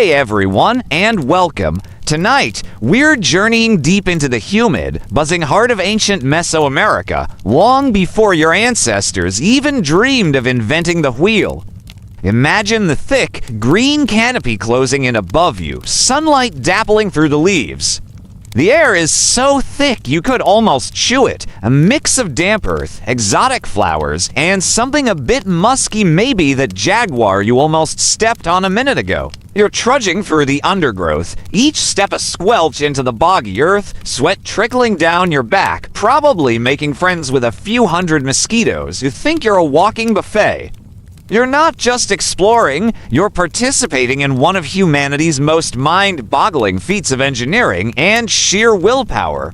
Hey everyone, and welcome. Tonight, we're journeying deep into the humid, buzzing heart of ancient Mesoamerica, long before your ancestors even dreamed of inventing the wheel. Imagine the thick, green canopy closing in above you, sunlight dappling through the leaves. The air is so thick you could almost chew it, a mix of damp earth, exotic flowers, and something a bit musky, maybe that jaguar you almost stepped on a minute ago. You're trudging through the undergrowth, each step a squelch into the boggy earth, sweat trickling down your back, probably making friends with a few hundred mosquitoes who think you're a walking buffet. You're not just exploring, you're participating in one of humanity's most mind-boggling feats of engineering and sheer willpower.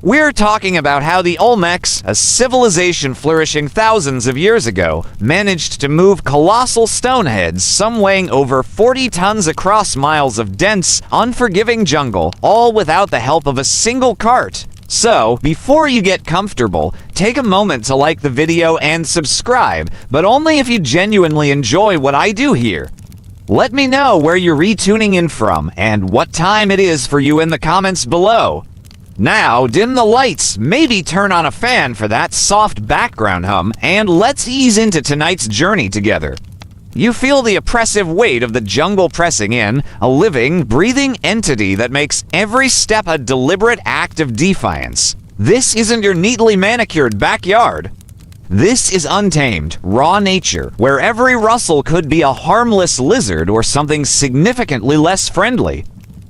We're talking about how the Olmecs, a civilization flourishing thousands of years ago, managed to move colossal stone heads, some weighing over 40 tons across miles of dense, unforgiving jungle, all without the help of a single cart. So, before you get comfortable, take a moment to like the video and subscribe, but only if you genuinely enjoy what I do here. Let me know where you're retuning in from and what time it is for you in the comments below. Now, dim the lights, maybe turn on a fan for that soft background hum, and let's ease into tonight's journey together. You feel the oppressive weight of the jungle pressing in, a living, breathing entity that makes every step a deliberate act of defiance. This isn't your neatly manicured backyard. This is untamed, raw nature, where every rustle could be a harmless lizard or something significantly less friendly.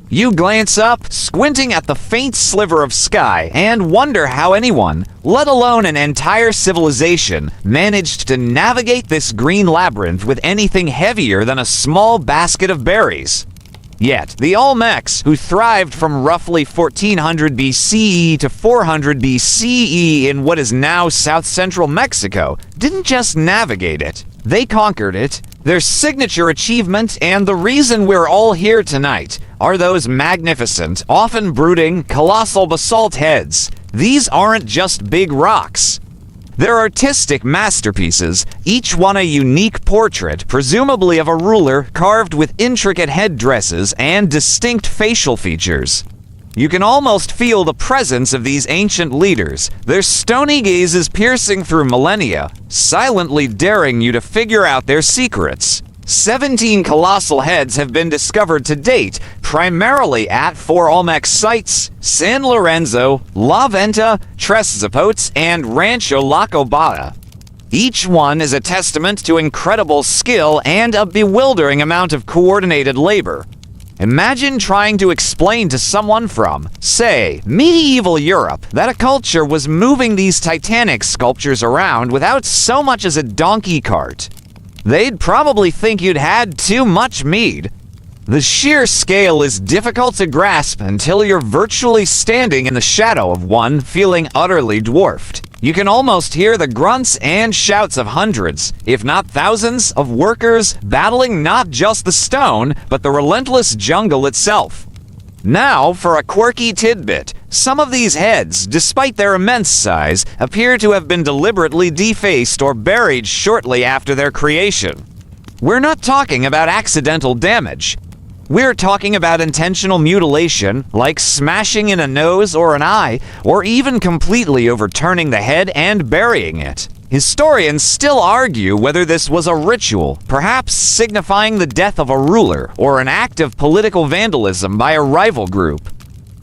You glance up, squinting at the faint sliver of sky, and wonder how anyone, let alone an entire civilization, managed to navigate this green labyrinth with anything heavier than a small basket of berries. Yet, the Olmecs, who thrived from roughly 1400 BCE to 400 BCE in what is now south-central Mexico, didn't just navigate it. They conquered it. Their signature achievement, and the reason we're all here tonight, are those magnificent, often brooding, colossal basalt heads. These aren't just big rocks. They're artistic masterpieces, each one a unique portrait, presumably of a ruler, carved with intricate headdresses and distinct facial features. You can almost feel the presence of these ancient leaders, their stony gazes piercing through millennia, silently daring you to figure out their secrets. 17 colossal heads have been discovered to date, primarily at 4 Olmec sites: San Lorenzo, La Venta, Tres Zapotes, and Rancho La Cobada. Each one is a testament to incredible skill and a bewildering amount of coordinated labor. Imagine trying to explain to someone from, say, medieval Europe that a culture was moving these titanic sculptures around without so much as a donkey cart. They'd probably think you'd had too much mead. The sheer scale is difficult to grasp until you're virtually standing in the shadow of one, feeling utterly dwarfed. You can almost hear the grunts and shouts of hundreds, if not thousands, of workers battling not just the stone, but the relentless jungle itself. Now, for a quirky tidbit, some of these heads, despite their immense size, appear to have been deliberately defaced or buried shortly after their creation. We're not talking about accidental damage. We're talking about intentional mutilation, like smashing in a nose or an eye, or even completely overturning the head and burying it. Historians still argue whether this was a ritual, perhaps signifying the death of a ruler, or an act of political vandalism by a rival group.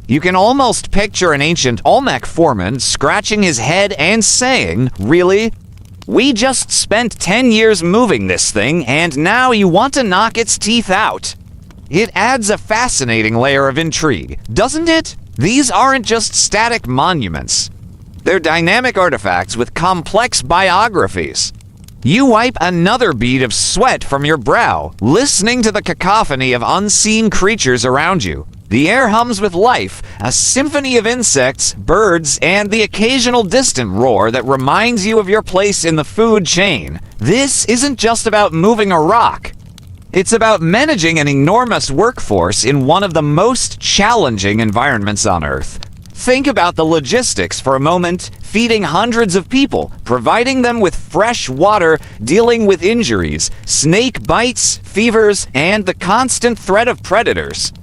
You can almost picture an ancient Olmec foreman scratching his head and saying, "Really? We just spent 10 years moving this thing, and now you want to knock its teeth out?" It adds a fascinating layer of intrigue, doesn't it? These aren't just static monuments. They're dynamic artifacts with complex biographies. You wipe another bead of sweat from your brow, listening to the cacophony of unseen creatures around you. The air hums with life, a symphony of insects, birds, and the occasional distant roar that reminds you of your place in the food chain. This isn't just about moving a rock. It's about managing an enormous workforce in one of the most challenging environments on Earth. Think about the logistics for a moment, feeding hundreds of people, providing them with fresh water, dealing with injuries, snake bites, fevers, and the constant threat of predators.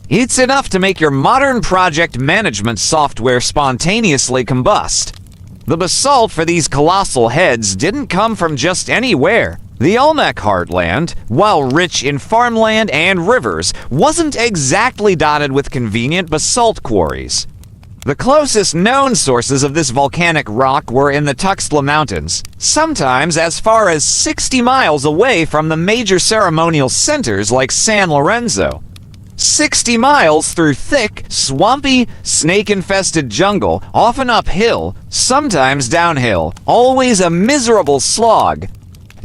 It's enough to make your modern project management software spontaneously combust. The basalt for these colossal heads didn't come from just anywhere. The Olmec heartland, while rich in farmland and rivers, wasn't exactly dotted with convenient basalt quarries. The closest known sources of this volcanic rock were in the Tuxtla Mountains, sometimes as far as 60 miles away from the major ceremonial centers like San Lorenzo. 60 miles through thick, swampy, snake-infested jungle, often uphill, sometimes downhill, always a miserable slog.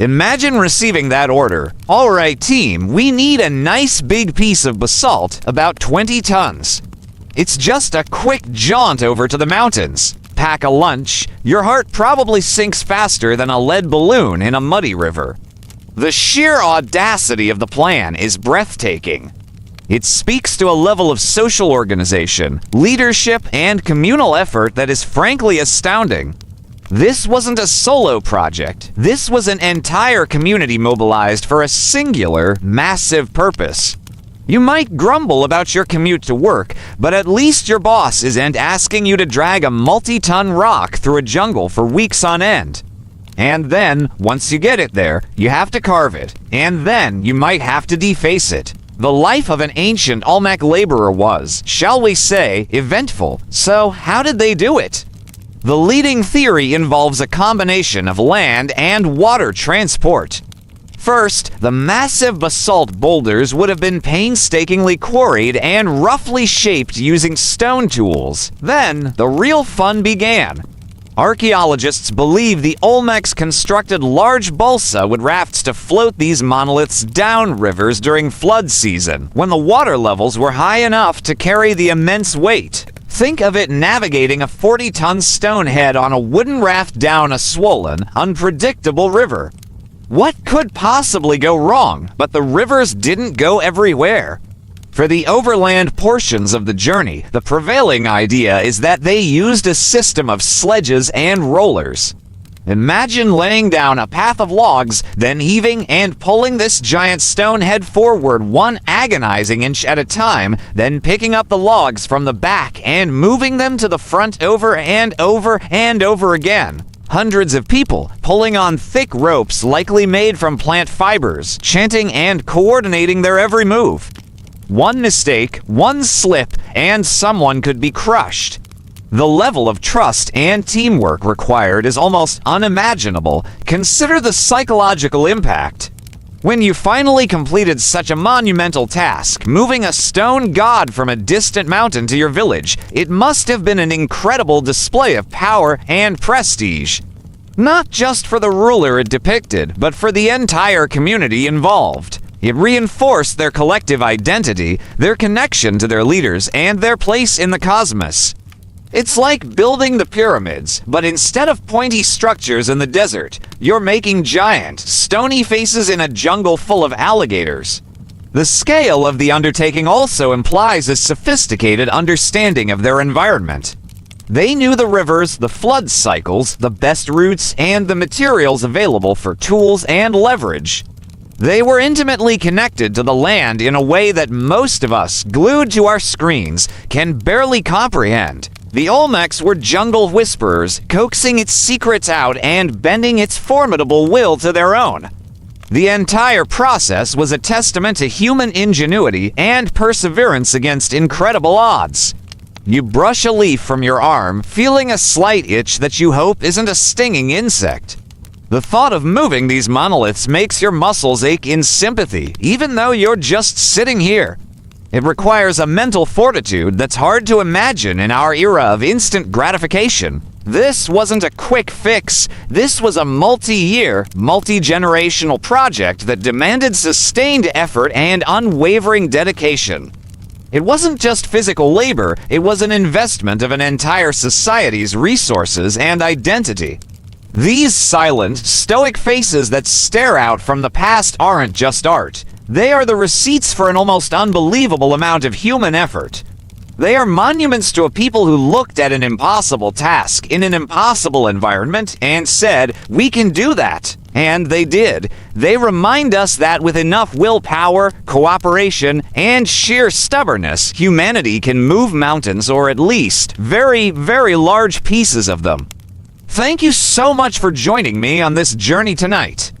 Imagine receiving that order. All right, team, we need a nice big piece of basalt, about 20 tons. It's just a quick jaunt over to the mountains. Pack a lunch. Your heart probably sinks faster than a lead balloon in a muddy river. The sheer audacity of the plan is breathtaking. It speaks to a level of social organization, leadership, and communal effort that is frankly astounding. This wasn't a solo project. This was an entire community mobilized for a singular, massive purpose. You might grumble about your commute to work, but at least your boss isn't asking you to drag a multi-ton rock through a jungle for weeks on end. And then, once you get it there, you have to carve it, and then you might have to deface it. The life of an ancient Olmec laborer was, shall we say, eventful. So how did they do it? The leading theory involves a combination of land and water transport. First, the massive basalt boulders would have been painstakingly quarried and roughly shaped using stone tools. Then, the real fun began. Archaeologists believe the Olmecs constructed large balsa with rafts to float these monoliths down rivers during flood season, when the water levels were high enough to carry the immense weight. Think of it navigating a 40-ton stone head on a wooden raft down a swollen, unpredictable river. What could possibly go wrong? But the rivers didn't go everywhere. For the overland portions of the journey, the prevailing idea is that they used a system of sledges and rollers. Imagine laying down a path of logs, then heaving and pulling this giant stone head forward one agonizing inch at a time, then picking up the logs from the back and moving them to the front over and over and over again. Hundreds of people pulling on thick ropes likely made from plant fibers, chanting and coordinating their every move. One mistake, one slip, and someone could be crushed. The level of trust and teamwork required is almost unimaginable. Consider the psychological impact. When you finally completed such a monumental task, moving a stone god from a distant mountain to your village, it must have been an incredible display of power and prestige. Not just for the ruler it depicted, but for the entire community involved. It reinforced their collective identity, their connection to their leaders, and their place in the cosmos. It's like building the pyramids, but instead of pointy structures in the desert, you're making giant, stony faces in a jungle full of alligators. The scale of the undertaking also implies a sophisticated understanding of their environment. They knew the rivers, the flood cycles, the best routes, and the materials available for tools and leverage. They were intimately connected to the land in a way that most of us, glued to our screens, can barely comprehend. The Olmecs were jungle whisperers, coaxing its secrets out and bending its formidable will to their own. The entire process was a testament to human ingenuity and perseverance against incredible odds. You brush a leaf from your arm, feeling a slight itch that you hope isn't a stinging insect. The thought of moving these monoliths makes your muscles ache in sympathy, even though you're just sitting here. It requires a mental fortitude that's hard to imagine in our era of instant gratification. This wasn't a quick fix. This was a multi-year, multi-generational project that demanded sustained effort and unwavering dedication. It wasn't just physical labor, it was an investment of an entire society's resources and identity. These silent, stoic faces that stare out from the past aren't just art. They are the receipts for an almost unbelievable amount of human effort. They are monuments to a people who looked at an impossible task in an impossible environment and said, "We can do that." And they did. They remind us that with enough willpower, cooperation, and sheer stubbornness, humanity can move mountains, or at least very, very large pieces of them. Thank you so much for joining me on this journey tonight.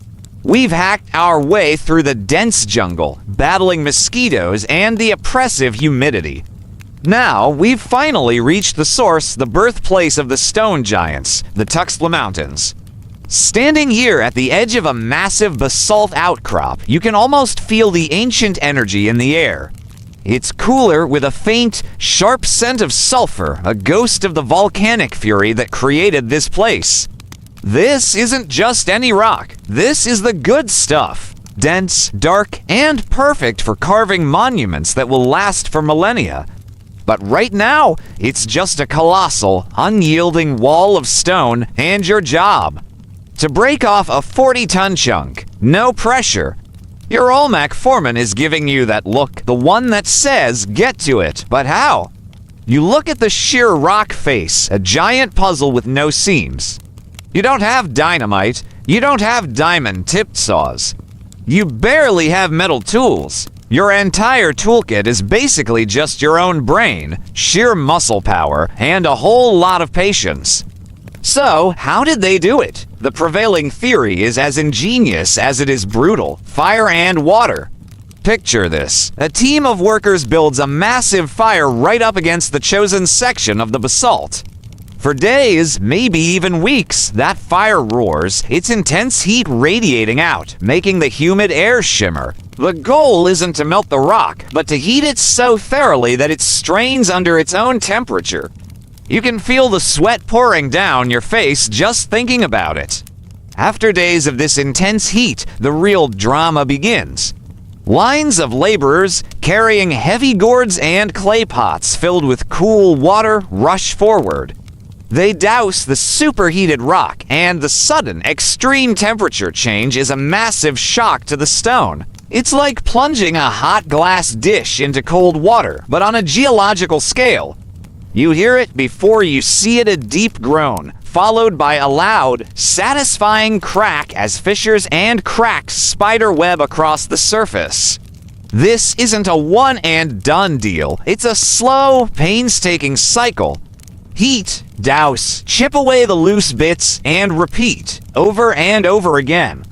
We've hacked our way through the dense jungle, battling mosquitoes and the oppressive humidity. Now, we've finally reached the source, the birthplace of the stone giants, the Tuxtla Mountains. Standing here at the edge of a massive basalt outcrop, you can almost feel the ancient energy in the air. It's cooler with a faint, sharp scent of sulfur, a ghost of the volcanic fury that created this place. This isn't just any rock. This is the good stuff. Dense, dark, and perfect for carving monuments that will last for millennia. But right now, it's just a colossal, unyielding wall of stone and your job. To break off a 40-ton chunk, no pressure. Your Olmec foreman is giving you that look, the one that says, "Get to it," but how? You look at the sheer rock face, a giant puzzle with no seams. You don't have dynamite, you don't have diamond-tipped saws. You barely have metal tools. Your entire toolkit is basically just your own brain, sheer muscle power, and a whole lot of patience. So, how did they do it? The prevailing theory is as ingenious as it is brutal: fire and water. Picture this. A team of workers builds a massive fire right up against the chosen section of the basalt. For days, maybe even weeks, that fire roars, its intense heat radiating out, making the humid air shimmer. The goal isn't to melt the rock, but to heat it so thoroughly that it strains under its own temperature. You can feel the sweat pouring down your face just thinking about it. After days of this intense heat, the real drama begins. Lines of laborers carrying heavy gourds and clay pots filled with cool water rush forward. They douse the superheated rock, and the sudden, extreme temperature change is a massive shock to the stone. It's like plunging a hot glass dish into cold water, but on a geological scale. You hear it before you see it, a deep groan, followed by a loud, satisfying crack as fissures and cracks spider web across the surface. This isn't a one-and-done deal. It's a slow, painstaking cycle. Heat, douse, chip away the loose bits, and repeat, over and over again.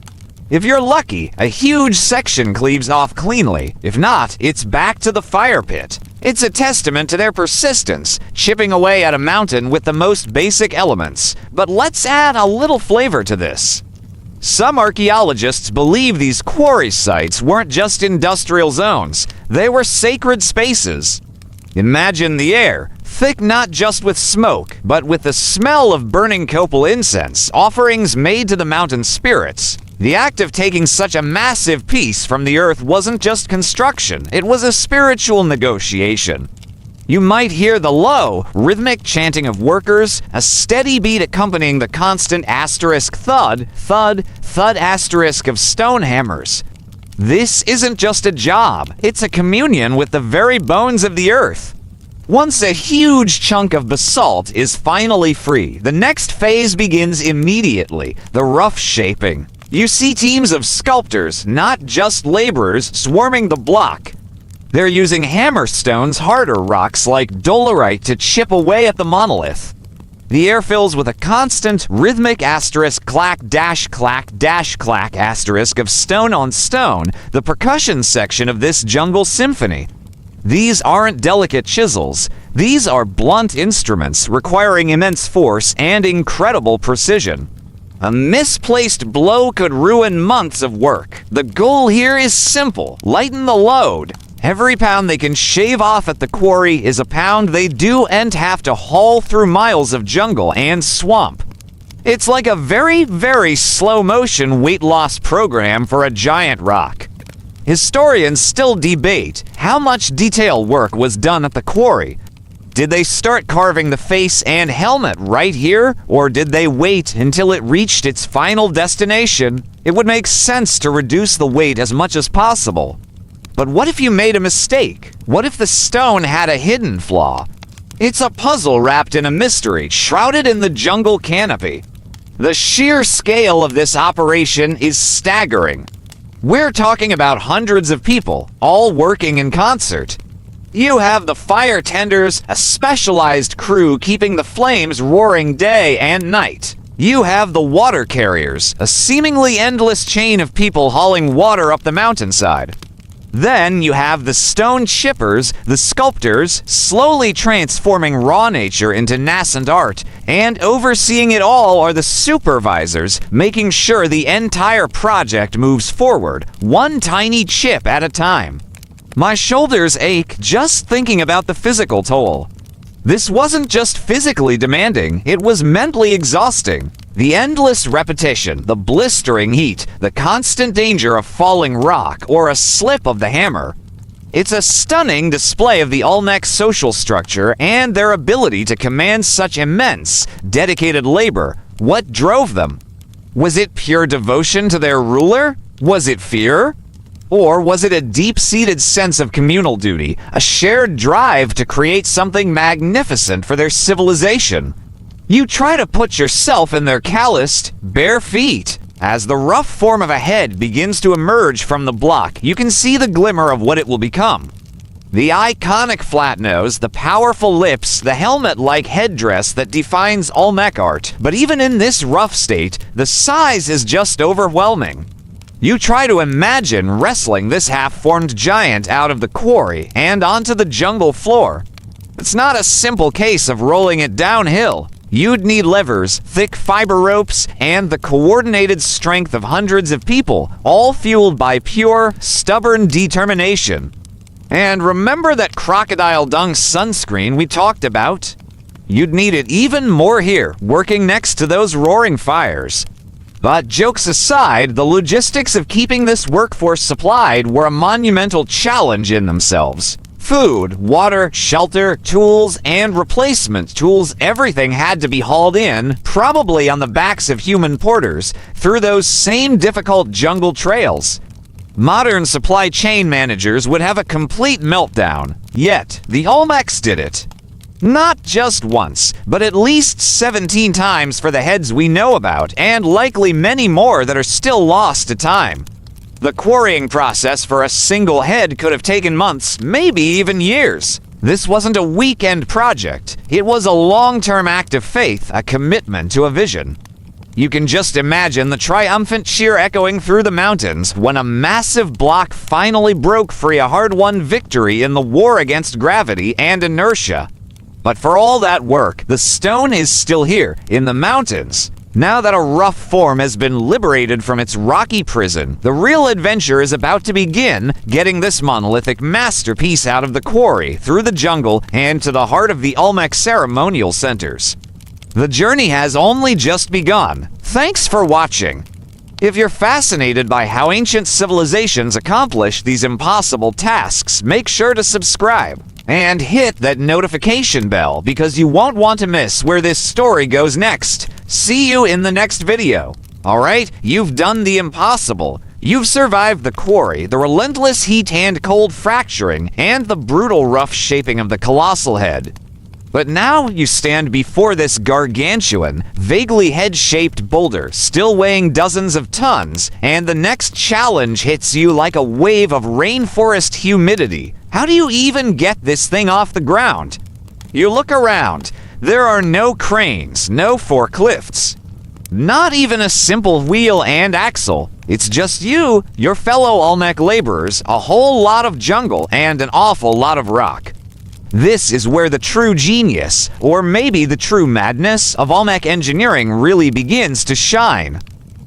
If you're lucky, a huge section cleaves off cleanly. If not, it's back to the fire pit. It's a testament to their persistence, chipping away at a mountain with the most basic elements. But let's add a little flavor to this. Some archaeologists believe these quarry sites weren't just industrial zones. They were sacred spaces. Imagine the air, thick not just with smoke, but with the smell of burning copal incense, offerings made to the mountain spirits. The act of taking such a massive piece from the earth wasn't just construction, it was a spiritual negotiation. You might hear the low, rhythmic chanting of workers, a steady beat accompanying the constant asterisk thud, thud, thud asterisk of stone hammers. This isn't just a job, it's a communion with the very bones of the earth. Once a huge chunk of basalt is finally free, the next phase begins immediately, the rough shaping. You see teams of sculptors, not just laborers, swarming the block. They're using hammerstones, harder rocks like dolerite, to chip away at the monolith. The air fills with a constant, rhythmic asterisk clack dash clack asterisk of stone on stone, the percussion section of this jungle symphony. These aren't delicate chisels. These are blunt instruments requiring immense force and incredible precision. A misplaced blow could ruin months of work. The goal here is simple: lighten the load. Every pound they can shave off at the quarry is a pound they do and have to haul through miles of jungle and swamp. It's like a very, very slow-motion weight loss program for a giant rock. Historians still debate how much detail work was done at the quarry. Did they start carving the face and helmet right here, or did they wait until it reached its final destination? It would make sense to reduce the weight as much as possible. But what if you made a mistake? What if the stone had a hidden flaw? It's a puzzle wrapped in a mystery, shrouded in the jungle canopy. The sheer scale of this operation is staggering. We're talking about hundreds of people, all working in concert. You have the fire tenders, a specialized crew keeping the flames roaring day and night. You have the water carriers, a seemingly endless chain of people hauling water up the mountainside. Then you have the stone chippers, the sculptors, slowly transforming raw nature into nascent art, and overseeing it all are the supervisors, making sure the entire project moves forward, one tiny chip at a time. My shoulders ache just thinking about the physical toll. This wasn't just physically demanding, it was mentally exhausting. The endless repetition, the blistering heat, the constant danger of falling rock or a slip of the hammer. It's a stunning display of the Olmec social structure and their ability to command such immense, dedicated labor. What drove them? Was it pure devotion to their ruler? Was it fear? Or was it a deep-seated sense of communal duty, a shared drive to create something magnificent for their civilization? You try to put yourself in their calloused, bare feet. As the rough form of a head begins to emerge from the block, you can see the glimmer of what it will become. The iconic flat nose, the powerful lips, the helmet-like headdress that defines Olmec art. But even in this rough state, the size is just overwhelming. You try to imagine wrestling this half-formed giant out of the quarry and onto the jungle floor. It's not a simple case of rolling it downhill. You'd need levers, thick fiber ropes, and the coordinated strength of hundreds of people, all fueled by pure, stubborn determination. And remember that crocodile dung sunscreen we talked about? You'd need it even more here, working next to those roaring fires. But jokes aside, the logistics of keeping this workforce supplied were a monumental challenge in themselves. Food, water, shelter, tools, and replacement tools, everything had to be hauled in, probably on the backs of human porters, through those same difficult jungle trails. Modern supply chain managers would have a complete meltdown, yet the Olmecs did it. Not just once, but at least 17 times for the heads we know about, and likely many more that are still lost to time. The quarrying process for a single head could have taken months, maybe even years. This wasn't a weekend project. It was a long-term act of faith, a commitment to a vision. You can just imagine the triumphant cheer echoing through the mountains when a massive block finally broke free, a hard-won victory in the war against gravity and inertia. But for all that work, the stone is still here, in the mountains. Now that a rough form has been liberated from its rocky prison, the real adventure is about to begin, getting this monolithic masterpiece out of the quarry, through the jungle, and to the heart of the Olmec ceremonial centers. The journey has only just begun. Thanks for watching. If you're fascinated by how ancient civilizations accomplish these impossible tasks, make sure to subscribe. And hit that notification bell because you won't want to miss where this story goes next. See you in the next video. Alright, you've done the impossible. You've survived the quarry, the relentless heat and cold fracturing, and the brutal rough shaping of the colossal head. But now you stand before this gargantuan, vaguely head-shaped boulder, still weighing dozens of tons, and the next challenge hits you like a wave of rainforest humidity. How do you even get this thing off the ground? You look around. There are no cranes, no forklifts. Not even a simple wheel and axle. It's just you, your fellow Olmec laborers, a whole lot of jungle, and an awful lot of rock. This is where the true genius, or maybe the true madness, of Olmec engineering really begins to shine.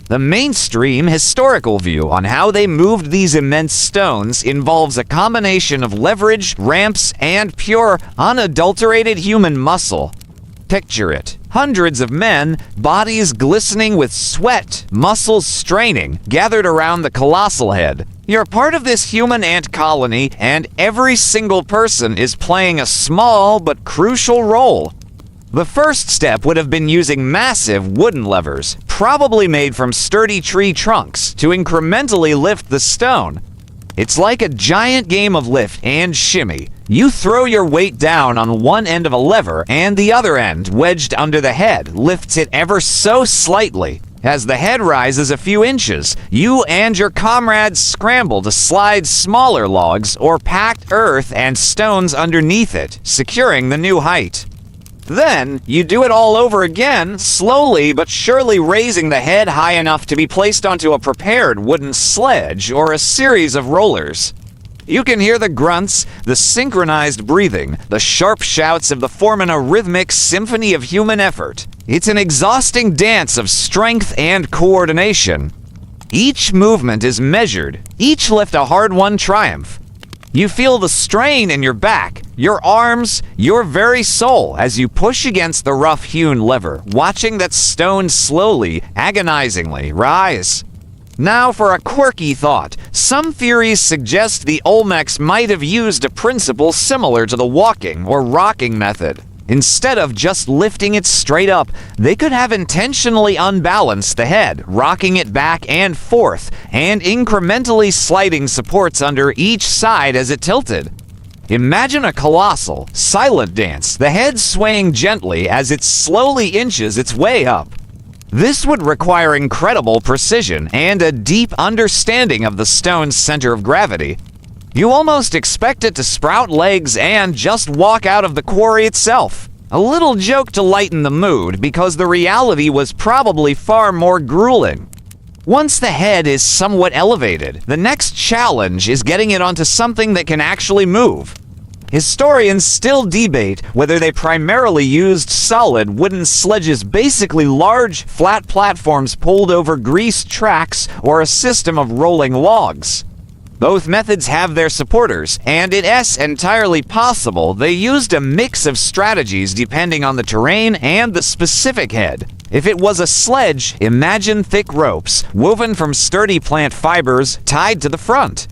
The mainstream historical view on how they moved these immense stones involves a combination of leverage, ramps, and pure, unadulterated human muscle. Picture it. Hundreds of men, bodies glistening with sweat, muscles straining, gathered around the colossal head. You're part of this human ant colony, and every single person is playing a small but crucial role. The first step would have been using massive wooden levers, probably made from sturdy tree trunks, to incrementally lift the stone. It's like a giant game of lift and shimmy. You throw your weight down on one end of a lever, and the other end, wedged under the head, lifts it ever so slightly. As the head rises a few inches, you and your comrades scramble to slide smaller logs or packed earth and stones underneath it, securing the new height. Then, you do it all over again, slowly but surely raising the head high enough to be placed onto a prepared wooden sledge or a series of rollers. You can hear the grunts, the synchronized breathing, the sharp shouts of the form in a rhythmic symphony of human effort. It's an exhausting dance of strength and coordination. Each movement is measured, each lift a hard-won triumph. You feel the strain in your back, your arms, your very soul as you push against the rough-hewn lever, watching that stone slowly, agonizingly rise. Now for a quirky thought. Some theories suggest the Olmecs might have used a principle similar to the walking or rocking method. Instead of just lifting it straight up, they could have intentionally unbalanced the head, rocking it back and forth, and incrementally sliding supports under each side as it tilted. Imagine a colossal, silent dance, the head swaying gently as it slowly inches its way up. This would require incredible precision and a deep understanding of the stone's center of gravity. You almost expect it to sprout legs and just walk out of the quarry itself. A little joke to lighten the mood, because the reality was probably far more grueling. Once the head is somewhat elevated, the next challenge is getting it onto something that can actually move. Historians still debate whether they primarily used solid wooden sledges, basically large, flat platforms pulled over greased tracks, or a system of rolling logs. Both methods have their supporters, and it is entirely possible they used a mix of strategies depending on the terrain and the specific head. If it was a sledge, imagine thick ropes, woven from sturdy plant fibers, tied to the front.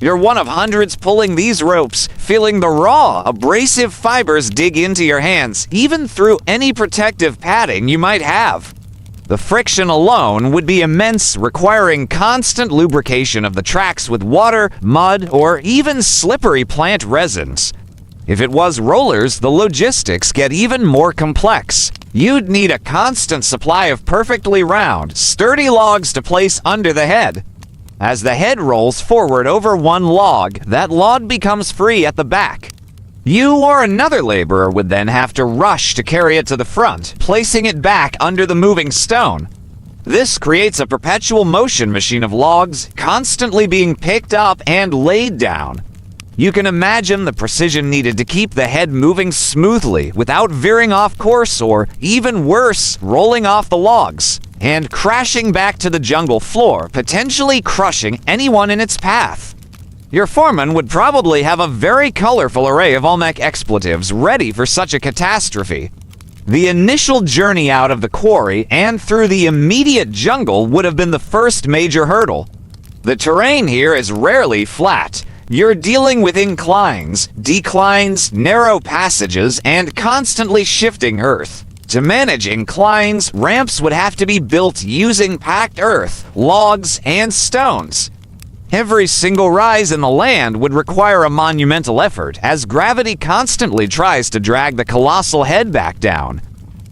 You're one of hundreds pulling these ropes, feeling the raw, abrasive fibers dig into your hands, even through any protective padding you might have. The friction alone would be immense, requiring constant lubrication of the tracks with water, mud, or even slippery plant resins. If it was rollers, the logistics get even more complex. You'd need a constant supply of perfectly round, sturdy logs to place under the head. As the head rolls forward over one log, that log becomes free at the back. You or another laborer would then have to rush to carry it to the front, placing it back under the moving stone. This creates a perpetual motion machine of logs, constantly being picked up and laid down. You can imagine the precision needed to keep the head moving smoothly without veering off course or, even worse, rolling off the logs and crashing back to the jungle floor, potentially crushing anyone in its path. Your foreman would probably have a very colorful array of Olmec expletives ready for such a catastrophe. The initial journey out of the quarry and through the immediate jungle would have been the first major hurdle. The terrain here is rarely flat. You're dealing with inclines, declines, narrow passages, and constantly shifting earth. To manage inclines, ramps would have to be built using packed earth, logs, and stones. Every single rise in the land would require a monumental effort, as gravity constantly tries to drag the colossal head back down.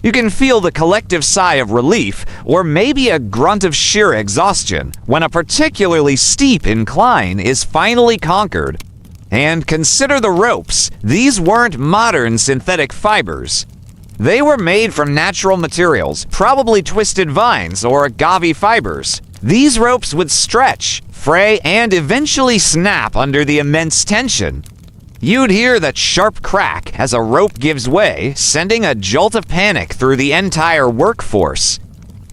You can feel the collective sigh of relief, or maybe a grunt of sheer exhaustion, when a particularly steep incline is finally conquered. And consider the ropes. These weren't modern synthetic fibers. They were made from natural materials, probably twisted vines or agave fibers. These ropes would stretch, fray, and eventually snap under the immense tension. You'd hear that sharp crack as a rope gives way, sending a jolt of panic through the entire workforce.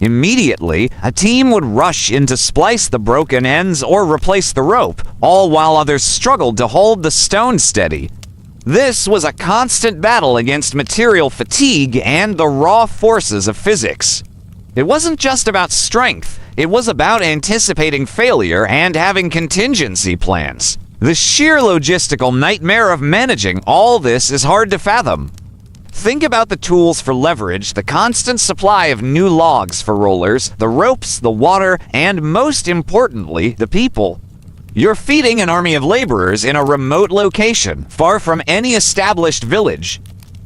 Immediately, a team would rush in to splice the broken ends or replace the rope, all while others struggled to hold the stone steady. This was a constant battle against material fatigue and the raw forces of physics. It wasn't just about strength, it was about anticipating failure and having contingency plans. The sheer logistical nightmare of managing all this is hard to fathom. Think about the tools for leverage, the constant supply of new logs for rollers, the ropes, the water, and most importantly, the people. You're feeding an army of laborers in a remote location, far from any established village.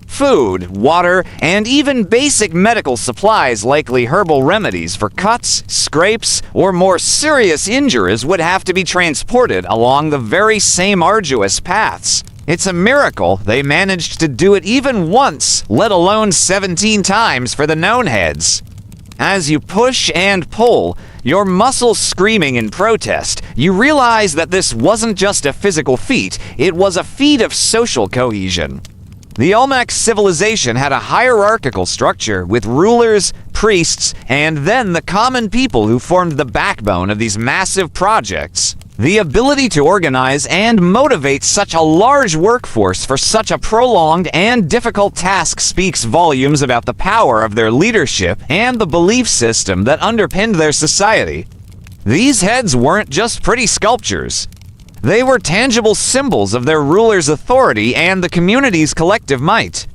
Food, water, and even basic medical supplies, likely herbal remedies for cuts, scrapes, or more serious injuries, would have to be transported along the very same arduous paths. It's a miracle they managed to do it even once, let alone 17 times for the known heads. As you push and pull, your muscles screaming in protest, you realize that this wasn't just a physical feat, it was a feat of social cohesion. The Olmec civilization had a hierarchical structure with rulers, priests, and then the common people who formed the backbone of these massive projects. The ability to organize and motivate such a large workforce for such a prolonged and difficult task speaks volumes about the power of their leadership and the belief system that underpinned their society. These heads weren't just pretty sculptures. They were tangible symbols of their ruler's authority and the community's collective might.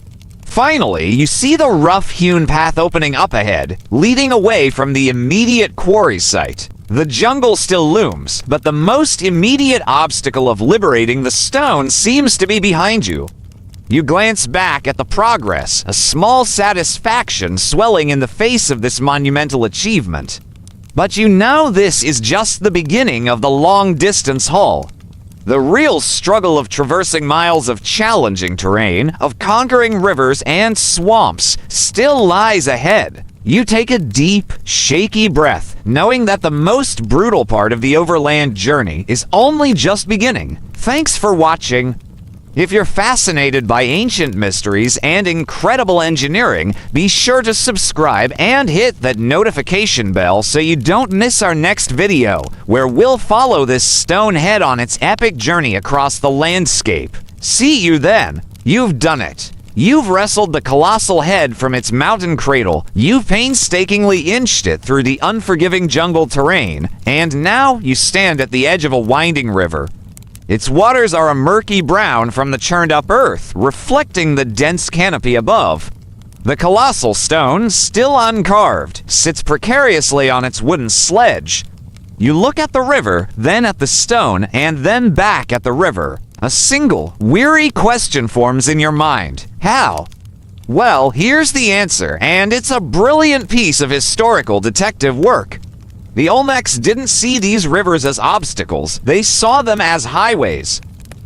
Finally, you see the rough-hewn path opening up ahead, leading away from the immediate quarry site. The jungle still looms, but the most immediate obstacle of liberating the stone seems to be behind you. You glance back at the progress, a small satisfaction swelling in the face of this monumental achievement. But you know this is just the beginning of the long-distance haul. The real struggle of traversing miles of challenging terrain, of conquering rivers and swamps, still lies ahead. You take a deep, shaky breath, knowing that the most brutal part of the overland journey is only just beginning. Thanks for watching. If you're fascinated by ancient mysteries and incredible engineering, be sure to subscribe and hit that notification bell so you don't miss our next video, where we'll follow this stone head on its epic journey across the landscape. See you then. You've done it. You've wrestled the colossal head from its mountain cradle, you've painstakingly inched it through the unforgiving jungle terrain, and now you stand at the edge of a winding river. Its waters are a murky brown from the churned-up earth, reflecting the dense canopy above. The colossal stone, still uncarved, sits precariously on its wooden sledge. You look at the river, then at the stone, and then back at the river. A single, weary question forms in your mind. How? Well, here's the answer, and it's a brilliant piece of historical detective work. The Olmecs didn't see these rivers as obstacles, they saw them as highways.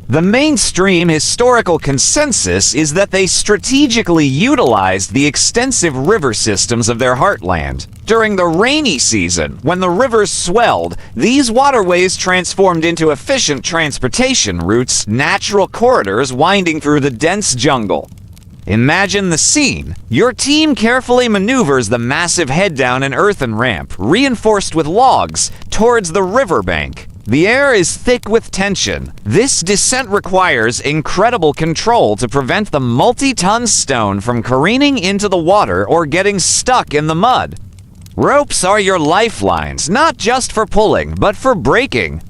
The mainstream historical consensus is that they strategically utilized the extensive river systems of their heartland. During the rainy season, when the rivers swelled, these waterways transformed into efficient transportation routes, natural corridors winding through the dense jungle. Imagine the scene. Your team carefully maneuvers the massive head-down and earthen ramp, reinforced with logs, towards the riverbank. The air is thick with tension. This descent requires incredible control to prevent the multi-ton stone from careening into the water or getting stuck in the mud. Ropes are your lifelines, not just for pulling, but for braking.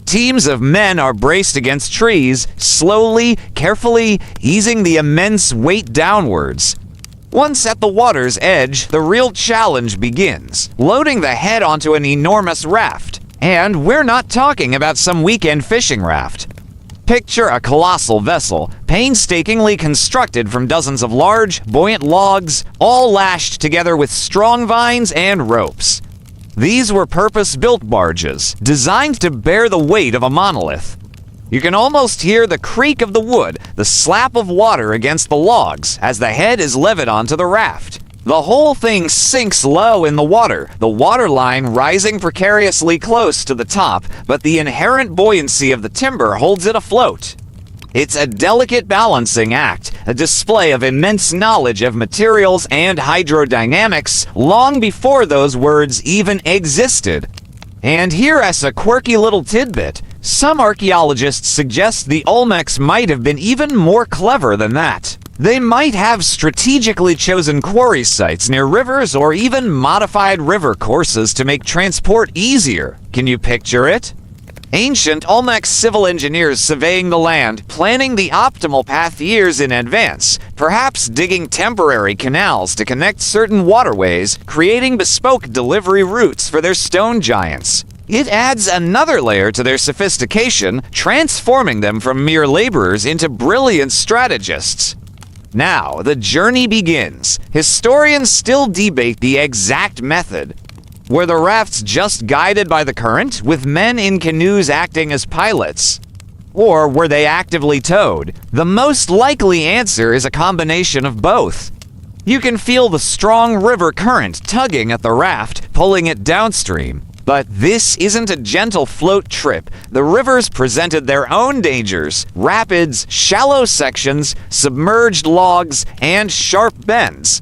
Teams of men are braced against trees, slowly, carefully, easing the immense weight downwards. Once at the water's edge, the real challenge begins, loading the head onto an enormous raft. And we're not talking about some weekend fishing raft. Picture a colossal vessel, painstakingly constructed from dozens of large, buoyant logs, all lashed together with strong vines and ropes. These were purpose-built barges, designed to bear the weight of a monolith. You can almost hear the creak of the wood, the slap of water against the logs, as the head is levied onto the raft. The whole thing sinks low in the waterline rising precariously close to the top, but the inherent buoyancy of the timber holds it afloat. It's a delicate balancing act, a display of immense knowledge of materials and hydrodynamics long before those words even existed. And here as a quirky little tidbit, some archaeologists suggest the Olmecs might have been even more clever than that. They might have strategically chosen quarry sites near rivers or even modified river courses to make transport easier. Can you picture it? Ancient Olmec civil engineers surveying the land, planning the optimal path years in advance, perhaps digging temporary canals to connect certain waterways, creating bespoke delivery routes for their stone giants. It adds another layer to their sophistication, transforming them from mere laborers into brilliant strategists. Now, the journey begins. Historians still debate the exact method. Were the rafts just guided by the current, with men in canoes acting as pilots? Or were they actively towed? The most likely answer is a combination of both. You can feel the strong river current tugging at the raft, pulling it downstream. But this isn't a gentle float trip. The rivers presented their own dangers: rapids, shallow sections, submerged logs, and sharp bends.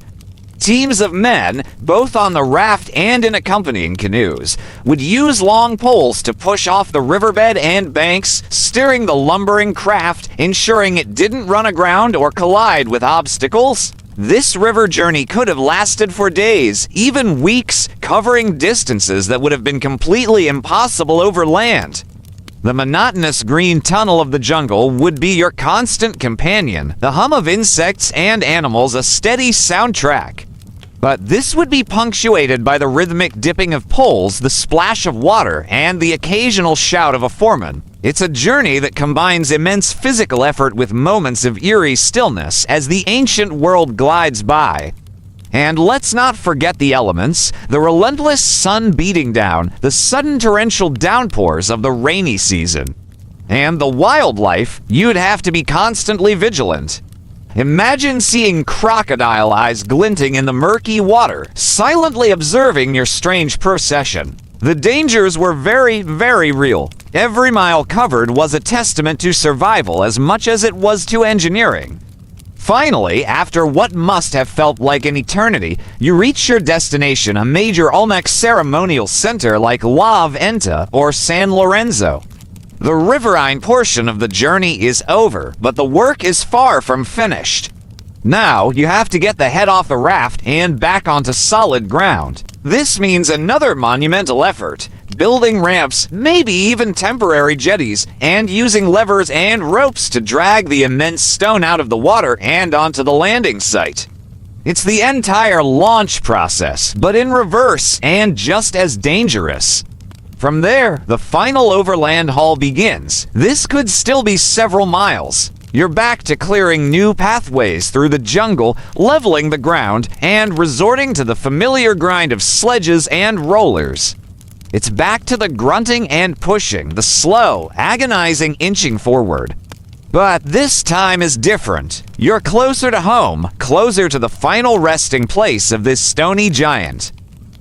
Teams of men, both on the raft and in accompanying canoes, would use long poles to push off the riverbed and banks, steering the lumbering craft, ensuring it didn't run aground or collide with obstacles. This river journey could have lasted for days, even weeks, covering distances that would have been completely impossible over land. The monotonous green tunnel of the jungle would be your constant companion, the hum of insects and animals a steady soundtrack. But this would be punctuated by the rhythmic dipping of poles, the splash of water, and the occasional shout of a foreman. It's a journey that combines immense physical effort with moments of eerie stillness as the ancient world glides by. And let's not forget the elements: the relentless sun beating down, the sudden torrential downpours of the rainy season. And the wildlife, you'd have to be constantly vigilant. Imagine seeing crocodile eyes glinting in the murky water, silently observing your strange procession. The dangers were very, very real. Every mile covered was a testament to survival as much as it was to engineering. Finally, after what must have felt like an eternity, you reach your destination, a major Olmec ceremonial center like La Venta or San Lorenzo. The riverine portion of the journey is over, but the work is far from finished. Now, you have to get the head off the raft and back onto solid ground. This means another monumental effort: building ramps, maybe even temporary jetties, and using levers and ropes to drag the immense stone out of the water and onto the landing site. It's the entire launch process, but in reverse and just as dangerous. From there, the final overland haul begins. This could still be several miles. You're back to clearing new pathways through the jungle, leveling the ground, and resorting to the familiar grind of sledges and rollers. It's back to the grunting and pushing, the slow, agonizing inching forward. But this time is different. You're closer to home, closer to the final resting place of this stony giant.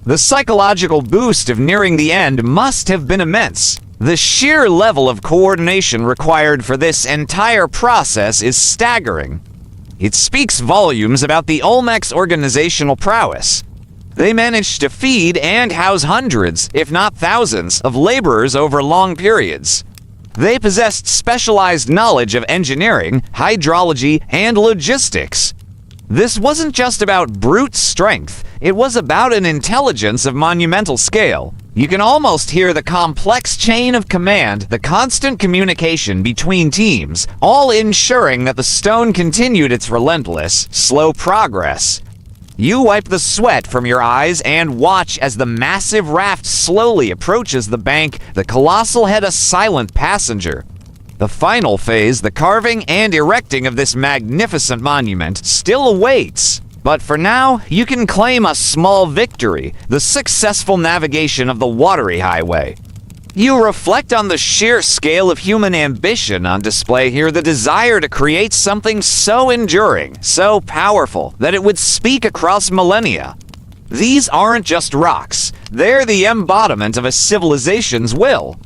The psychological boost of nearing the end must have been immense. The sheer level of coordination required for this entire process is staggering. It speaks volumes about the Olmecs' organizational prowess. They managed to feed and house hundreds, if not thousands, of laborers over long periods. They possessed specialized knowledge of engineering, hydrology, and logistics. This wasn't just about brute strength, it was about an intelligence of monumental scale. You can almost hear the complex chain of command, the constant communication between teams, all ensuring that the stone continued its relentless, slow progress. You wipe the sweat from your eyes and watch as the massive raft slowly approaches the bank, the colossal head a silent passenger. The final phase, the carving and erecting of this magnificent monument, still awaits. But for now, you can claim a small victory: the successful navigation of the watery highway. You reflect on the sheer scale of human ambition on display here, the desire to create something so enduring, so powerful, that it would speak across millennia. These aren't just rocks, they're the embodiment of a civilization's will.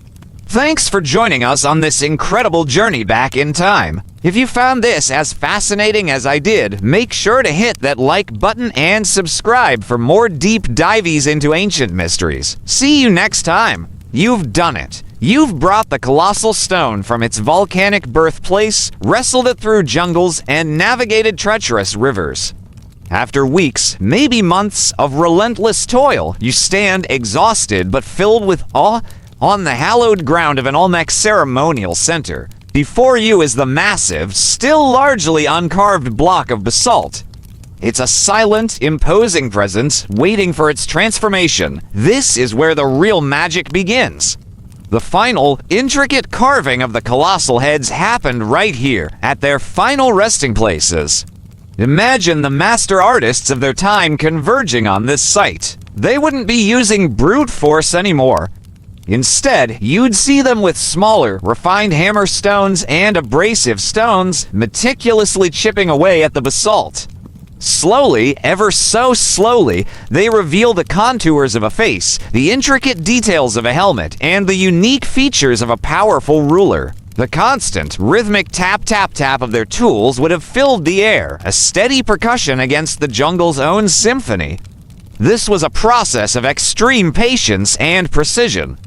Thanks for joining us on this incredible journey back in time. If you found this as fascinating as I did, make sure to hit that like button and subscribe for more deep dives into ancient mysteries. See you next time. You've done it. You've brought the colossal stone from its volcanic birthplace, wrestled it through jungles, and navigated treacherous rivers. After weeks, maybe months, of relentless toil, you stand exhausted but filled with awe on the hallowed ground of an Olmec ceremonial center. Before you is the massive, still largely uncarved block of basalt. It's a silent, imposing presence waiting for its transformation. This is where the real magic begins. The final, intricate carving of the colossal heads happened right here, at their final resting places. Imagine the master artists of their time converging on this site. They wouldn't be using brute force anymore. Instead, you'd see them with smaller, refined hammer stones and abrasive stones meticulously chipping away at the basalt. Slowly, ever so slowly, they reveal the contours of a face, the intricate details of a helmet, and the unique features of a powerful ruler. The constant, rhythmic tap-tap-tap of their tools would have filled the air, a steady percussion against the jungle's own symphony. This was a process of extreme patience and precision.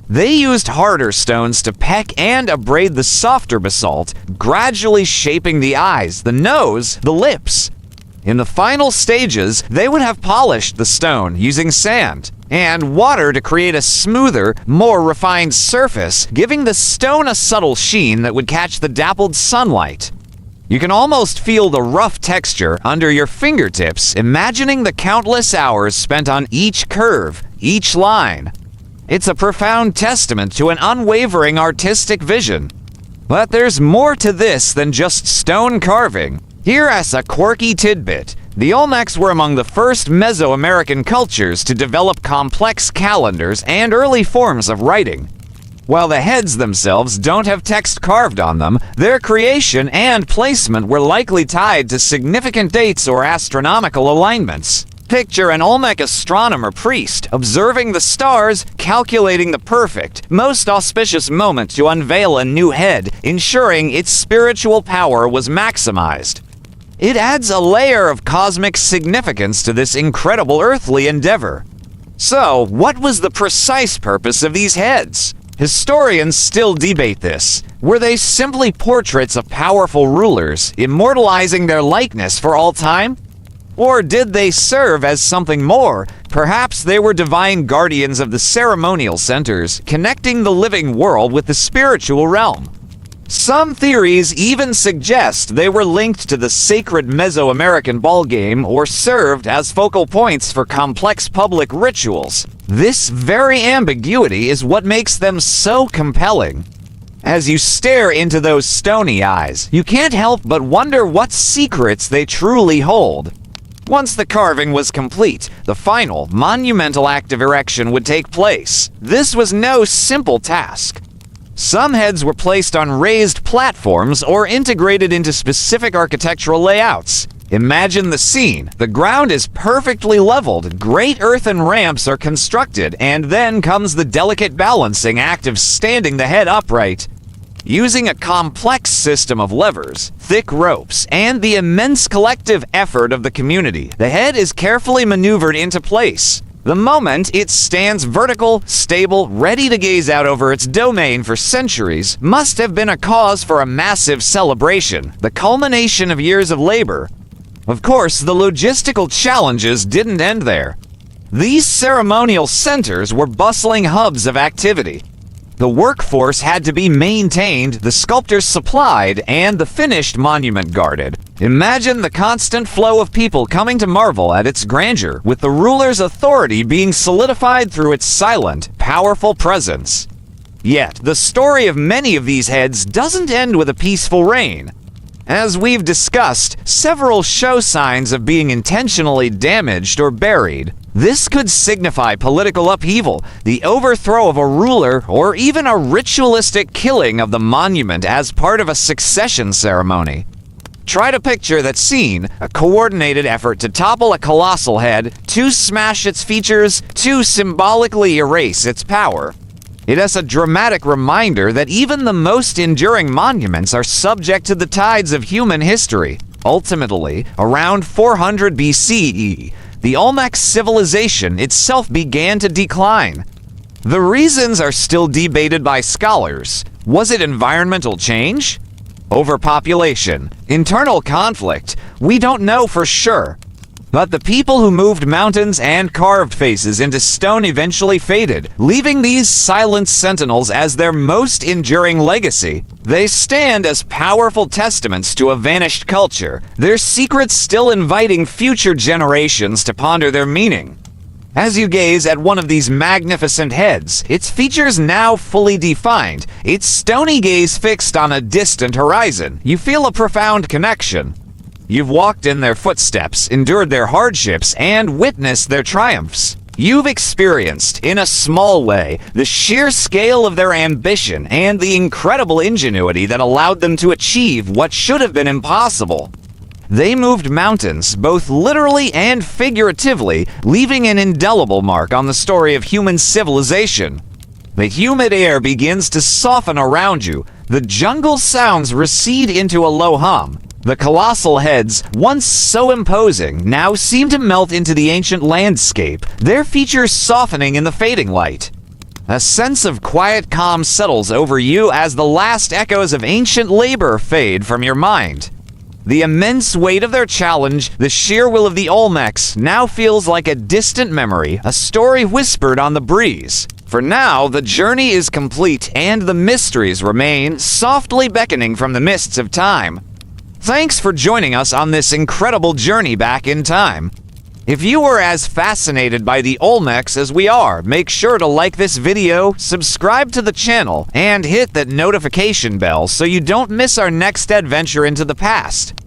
They used harder stones to peck and abrade the softer basalt, gradually shaping the eyes, the nose, the lips. In the final stages, they would have polished the stone using sand and water to create a smoother, more refined surface, giving the stone a subtle sheen that would catch the dappled sunlight. You can almost feel the rough texture under your fingertips, imagining the countless hours spent on each curve, each line. It's a profound testament to an unwavering artistic vision. But there's more to this than just stone carving. Here as a quirky tidbit, the Olmecs were among the first Mesoamerican cultures to develop complex calendars and early forms of writing. While the heads themselves don't have text carved on them, their creation and placement were likely tied to significant dates or astronomical alignments. Picture an Olmec astronomer priest observing the stars, calculating the perfect, most auspicious moment to unveil a new head, ensuring its spiritual power was maximized. It adds a layer of cosmic significance to this incredible earthly endeavor. So, what was the precise purpose of these heads? Historians still debate this. Were they simply portraits of powerful rulers, immortalizing their likeness for all time? Or did they serve as something more? Perhaps they were divine guardians of the ceremonial centers, connecting the living world with the spiritual realm. Some theories even suggest they were linked to the sacred Mesoamerican ballgame or served as focal points for complex public rituals. This very ambiguity is what makes them so compelling. As you stare into those stony eyes, you can't help but wonder what secrets they truly hold. Once the carving was complete, the final, monumental act of erection would take place. This was no simple task. Some heads were placed on raised platforms or integrated into specific architectural layouts. Imagine the scene. The ground is perfectly leveled, great earthen ramps are constructed, and then comes the delicate balancing act of standing the head upright. Using a complex system of levers, thick ropes, and the immense collective effort of the community, the head is carefully maneuvered into place. The moment it stands vertical, stable, ready to gaze out over its domain for centuries, must have been a cause for a massive celebration, the culmination of years of labor. Of course, the logistical challenges didn't end there. These ceremonial centers were bustling hubs of activity. The workforce had to be maintained, the sculptors supplied, and the finished monument guarded. Imagine the constant flow of people coming to marvel at its grandeur, with the ruler's authority being solidified through its silent, powerful presence. Yet, the story of many of these heads doesn't end with a peaceful reign. As we've discussed, several show signs of being intentionally damaged or buried. This could signify political upheaval, the overthrow of a ruler, or even a ritualistic killing of the monument as part of a succession ceremony. Try to picture that scene, a coordinated effort to topple a colossal head, to smash its features, to symbolically erase its power. It is a dramatic reminder that even the most enduring monuments are subject to the tides of human history. Ultimately, around 400 BCE, the Olmec civilization itself began to decline. The reasons are still debated by scholars. Was it environmental change? Overpopulation? Internal conflict? We don't know for sure. But the people who moved mountains and carved faces into stone eventually faded, leaving these silent sentinels as their most enduring legacy. They stand as powerful testaments to a vanished culture, their secrets still inviting future generations to ponder their meaning. As you gaze at one of these magnificent heads, its features now fully defined, its stony gaze fixed on a distant horizon, you feel a profound connection. You've walked in their footsteps, endured their hardships, and witnessed their triumphs. You've experienced, in a small way, the sheer scale of their ambition and the incredible ingenuity that allowed them to achieve what should have been impossible. They moved mountains, both literally and figuratively, leaving an indelible mark on the story of human civilization. The humid air begins to soften around you. The jungle sounds recede into a low hum. The colossal heads, once so imposing, now seem to melt into the ancient landscape, their features softening in the fading light. A sense of quiet calm settles over you as the last echoes of ancient labor fade from your mind. The immense weight of their challenge, the sheer will of the Olmecs, now feels like a distant memory, a story whispered on the breeze. For now, the journey is complete, and the mysteries remain, softly beckoning from the mists of time. Thanks for joining us on this incredible journey back in time. If you were as fascinated by the Olmecs as we are, make sure to like this video, subscribe to the channel, and hit that notification bell so you don't miss our next adventure into the past.